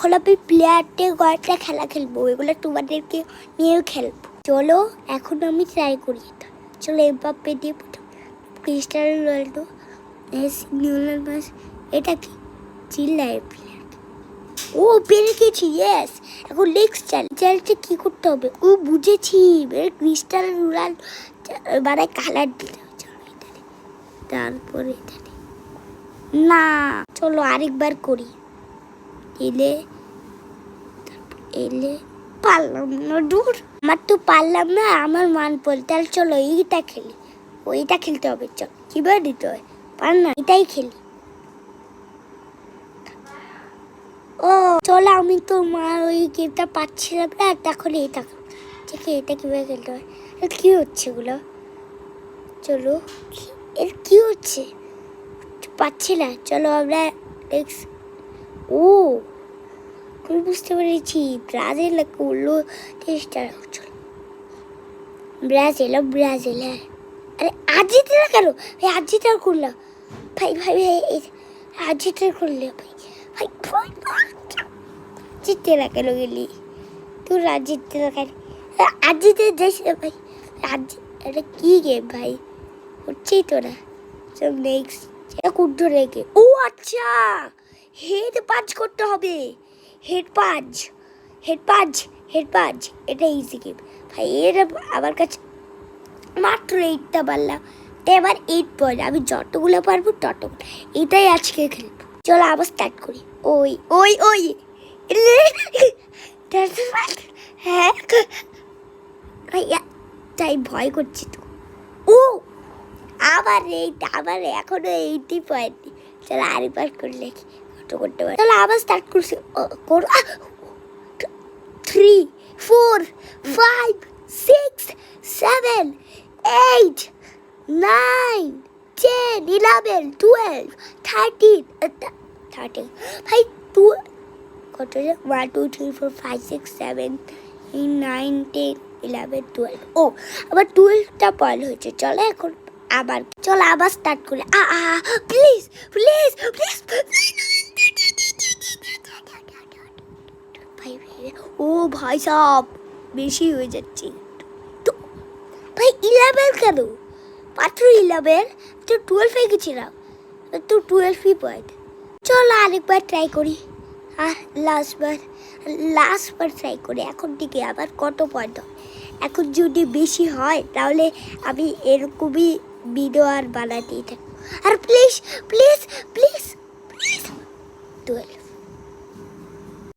এখন আমি প্লেয়ারটে কয়েকটা খেলা খেলবো, এগুলো তোমাদেরকে নিয়েও খেলবো। চলো এখন আমি ট্রাই করি এটা। চলো এমবাপ্পে দিয়ে প্রথম Cristiano Ronaldo, Messi, Lionel Messi. এটা কি চিল্লায় প্লেয়ার? ও পেরে গেছি, ইয়েস। এখন নেক্সট চ্যালেঞ্জটা কি করতে হবে? ও বুঝেছি, ক্রিস্টিয়ানো রোনাল্ডো মানে কালার দিতে হবে। তারপরে না, চলো আরেকবার করি। এলে পারলাম না, দূর। আমার তো পারলাম না, আমার মান পড়ল। তাহলে চলো এইটা খেলি, ওইটা খেলতে হবে। চল কিভাবে দিতে হয় পার না, এটাই খেলি। ও চলো, আমি তো মার ওই গেমটা পাচ্ছিলাম না, তখন এটা ঠিক আছে। এটা কিভাবে খেলতে হয়? কি হচ্ছে এগুলো? চলো, এর কি হচ্ছে পাচ্ছি না। চলো আমরা নেক্সট। ও আমি বুঝতে পেরেছি, ব্রাজিল করলো চেষ্টা। চলো ব্রাজিল, ব্রাজিল। হ্যাঁ, আরে আর্জেন্টিনা কেন? আর্জেন্টিনা করলাম ভাই, ভাই ভাই আর্জেন্টিনা করলে ভাই, ভাই আর্জেন্টিনা কেন গেলি তুই? আর্জেন্টিনা কেন? আর্জেন্টিনা যাইস না ভাই। এটা কি গেম ভাই? হচ্ছেই তো না। সব নেক্সট কুদ্ধ রেখে। ও আচ্ছা, হেড পাঞ্চ করতে হবে। Head punch, head punch, head punch. এটা ইজি গেম ভাই। এটা আমার কাছে মাত্র 8টা পারলাম, তাই এবার 8 পয়েন্ট। আমি যতগুলো পারবো ততগুলো। এটাই আজকে খেলবো। চলো আবার স্টার্ট করি। ওই ওই ওই হ্যাঁ ভাইয়া, তাই ভয় করছি তো। ও আবার এখনো 80 পয়েন্ট। চলো আরেকবার করে লেখি, কত করতে পারি। চলো আবার স্টার্ট করছি। 3 4 5 6 7 8 9 10 11 12 13 ভাই কত? 1 2 3 4 5 6 7 8 9 10 11 12। ও আবার 12টা পয়েন্ট হয়েছে। চলো এখন আবার, চলো আবার স্টার্ট করি। Please please please. ভাই ও ভাই সাব, বেশি হয়ে যাচ্ছে তো ভাই। 11 কেন? মাত্র 11, তো 12 হয়ে গেছিলাম, তো 12ই পয়েন্ট। চলো আরেকবার ট্রাই করি। লাস্টবার ট্রাই করি। এখন থেকে আবার কত পয়েন্ট হয়। এখন যদি বেশি হয় তাহলে আমি এরকমই ভিডিও আর বানাতেই থাকবো। আর প্লিজ প্লিজ প্লিজ প্লিজ 12।